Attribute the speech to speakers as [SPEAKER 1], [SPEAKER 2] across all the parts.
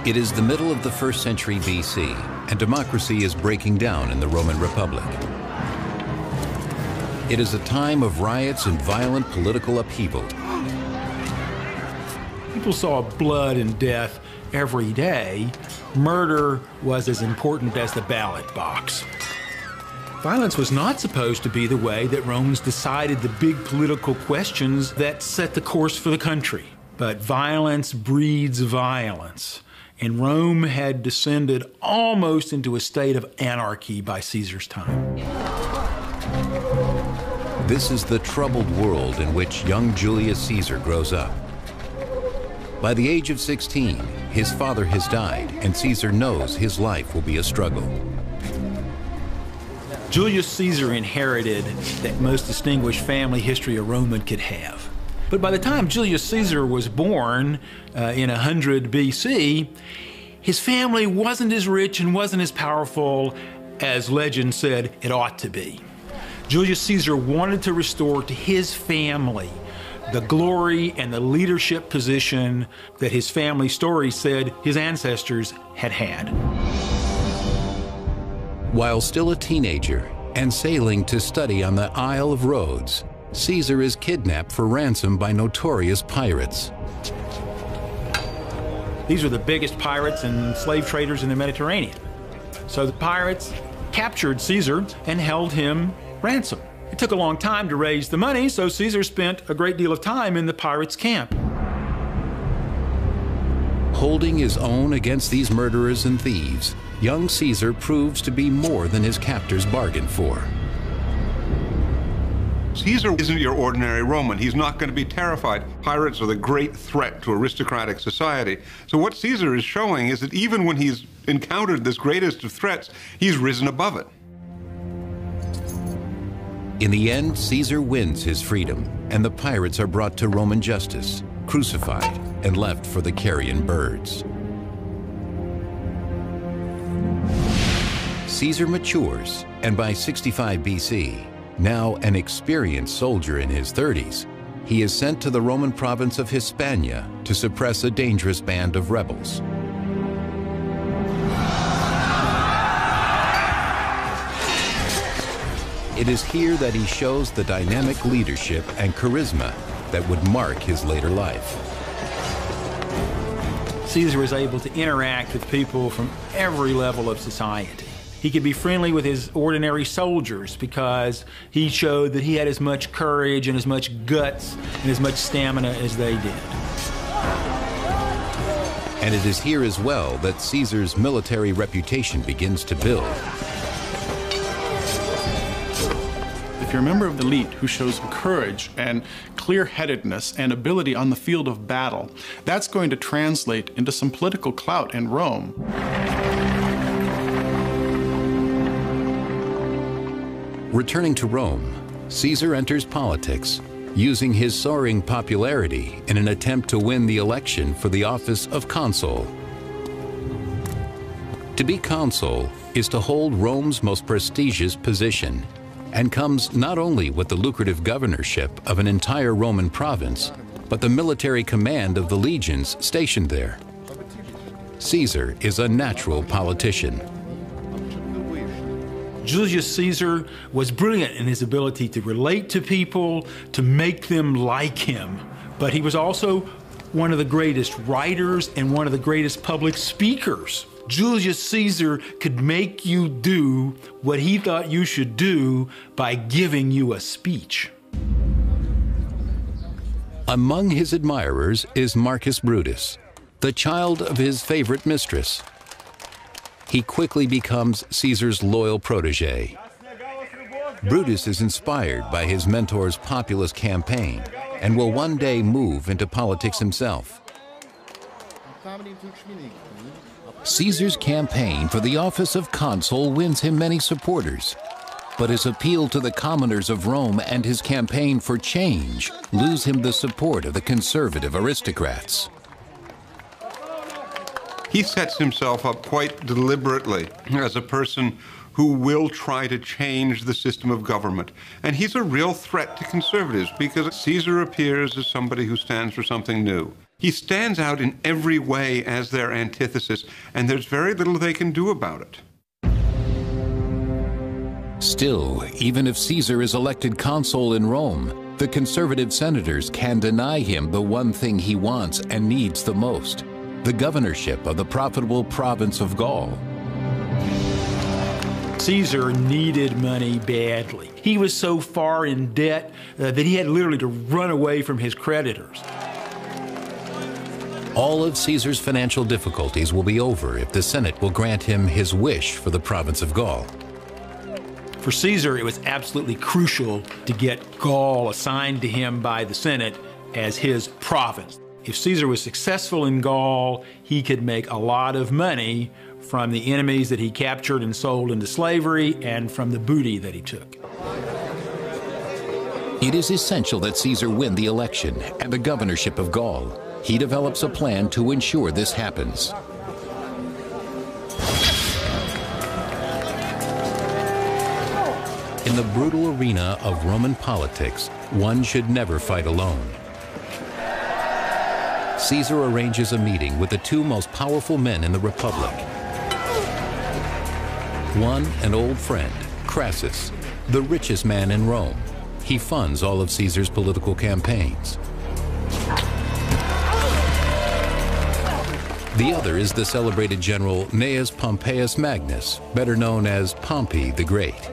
[SPEAKER 1] It is the middle of the 1st century BC, and democracy is breaking down in the Roman Republic. It is a time of riots and violent political upheaval.
[SPEAKER 2] People saw blood and death every day. Murder was as important as the ballot box. Violence was not supposed to be the way that Romans decided the big political questions that set the course for the country. But violence breeds violence. And Rome had descended almost into a state of anarchy by Caesar's time.
[SPEAKER 1] This is the troubled world in which young Julius Caesar grows up. By the age of 16, his father has died, and Caesar knows his life will be a struggle.
[SPEAKER 2] Julius Caesar inherited that most distinguished family history a Roman could have. But by the time Julius Caesar was born in 100 BC, his family wasn't as rich and wasn't as powerful as legend said it ought to be. Julius Caesar wanted to restore to his family the glory and the leadership position that his family story said his ancestors had had.
[SPEAKER 1] While still a teenager and sailing to study on the Isle of Rhodes, Caesar is kidnapped for ransom by notorious pirates.
[SPEAKER 2] These were the biggest pirates and slave traders in the Mediterranean. So the pirates captured Caesar and held him ransom. It took a long time to raise the money, so Caesar spent a great deal of time in the pirates' camp.
[SPEAKER 1] Holding his own against these murderers and thieves, young Caesar proves to be more than his captors bargained for.
[SPEAKER 3] Caesar isn't your ordinary Roman. He's not going to be terrified. Pirates are the great threat to aristocratic society. So what Caesar is showing is that even when he's encountered this greatest of threats, he's risen above it.
[SPEAKER 1] In the end, Caesar wins his freedom, and the pirates are brought to Roman justice, crucified, and left for the carrion birds. Caesar matures, and by 65 BC, now an experienced soldier in his 30s, he is sent to the Roman province of Hispania to suppress a dangerous band of rebels. It is here that he shows the dynamic leadership and charisma that would mark his later life.
[SPEAKER 2] Caesar was able to interact with people from every level of society. He could be friendly with his ordinary soldiers because he showed that he had as much courage and as much guts and as much stamina as they did.
[SPEAKER 1] And it is here as well that Caesar's military reputation begins to build.
[SPEAKER 4] If you're a member of the elite who shows courage and clear-headedness and ability on the field of battle, that's going to translate into some political clout in Rome.
[SPEAKER 1] Returning to Rome, Caesar enters politics, using his soaring popularity in an attempt to win the election for the office of consul. To be consul is to hold Rome's most prestigious position, and comes not only with the lucrative governorship of an entire Roman province, but the military command of the legions stationed there. Caesar is a natural politician.
[SPEAKER 2] Julius Caesar was brilliant in his ability to relate to people, to make them like him. But he was also one of the greatest writers and one of the greatest public speakers. Julius Caesar could make you do what he thought you should do by giving you a speech.
[SPEAKER 1] Among his admirers is Marcus Brutus, the child of his favorite mistress. He quickly becomes Caesar's loyal protege. Brutus is inspired by his mentor's populist campaign and will one day move into politics himself. Caesar's campaign for the office of consul wins him many supporters, but his appeal to the commoners of Rome and his campaign for change lose him the support of the conservative aristocrats.
[SPEAKER 3] He sets himself up quite deliberately as a person who will try to change the system of government. And he's a real threat to conservatives because Caesar appears as somebody who stands for something new. He stands out in every way as their antithesis, and there's very little they can do about it.
[SPEAKER 1] Still, even if Caesar is elected consul in Rome, the conservative senators can deny him the one thing he wants and needs the most, the governorship of the profitable province of Gaul.
[SPEAKER 2] Caesar needed money badly. He was so far in debt that he had literally to run away from his creditors.
[SPEAKER 1] All of Caesar's financial difficulties will be over if the Senate will grant him his wish for the province of Gaul.
[SPEAKER 2] For Caesar, it was absolutely crucial to get Gaul assigned to him by the Senate as his province. If Caesar was successful in Gaul, he could make a lot of money from the enemies that he captured and sold into slavery and from the booty that he took.
[SPEAKER 1] It is essential that Caesar win the election and the governorship of Gaul. He develops a plan to ensure this happens. In the brutal arena of Roman politics, one should never fight alone. Caesar arranges a meeting with the two most powerful men in the Republic. One, an old friend, Crassus, the richest man in Rome. He funds all of Caesar's political campaigns. The other is the celebrated general Gnaeus Pompeius Magnus, better known as Pompey the Great.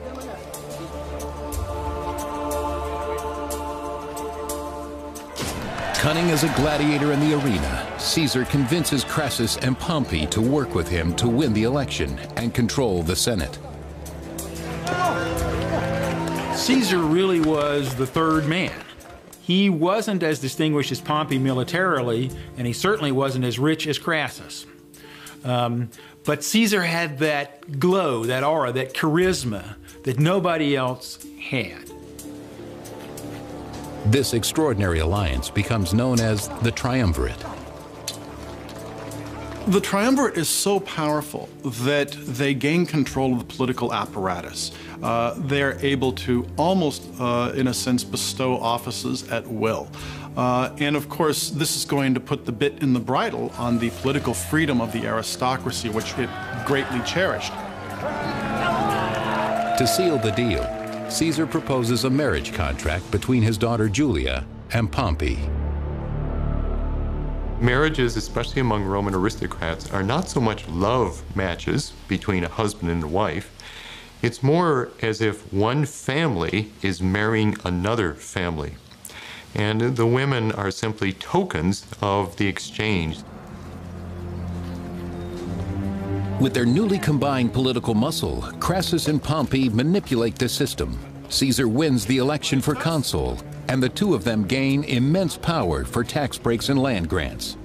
[SPEAKER 1] Cunning as a gladiator in the arena, Caesar convinces Crassus and Pompey to work with him to win the election and control the Senate.
[SPEAKER 2] Caesar really was the third man. He wasn't as distinguished as Pompey militarily, and he certainly wasn't as rich as Crassus. But Caesar had that glow, that aura, that charisma that nobody else had.
[SPEAKER 1] This extraordinary alliance becomes known as the Triumvirate.
[SPEAKER 4] The Triumvirate is so powerful that they gain control of the political apparatus. They're able to almost, in a sense, bestow offices at will. And of course, this is going to put the bit in the bridle on the political freedom of the aristocracy, which it greatly cherished.
[SPEAKER 1] To seal the deal, Caesar proposes a marriage contract between his daughter Julia and Pompey.
[SPEAKER 5] Marriages, especially among Roman aristocrats, are not so much love matches between a husband and a wife. It's more as if one family is marrying another family. And the women are simply tokens of the exchange.
[SPEAKER 1] With their newly combined political muscle, Crassus and Pompey manipulate the system. Caesar wins the election for consul, and the two of them gain immense power for tax breaks and land grants.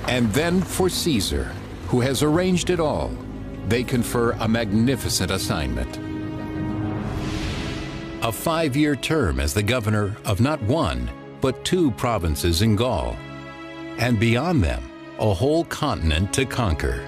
[SPEAKER 1] And then for Caesar, who has arranged it all, they confer a magnificent assignment. A 5-year term as the governor of not one, but 2 provinces in Gaul, and beyond them, a whole continent to conquer.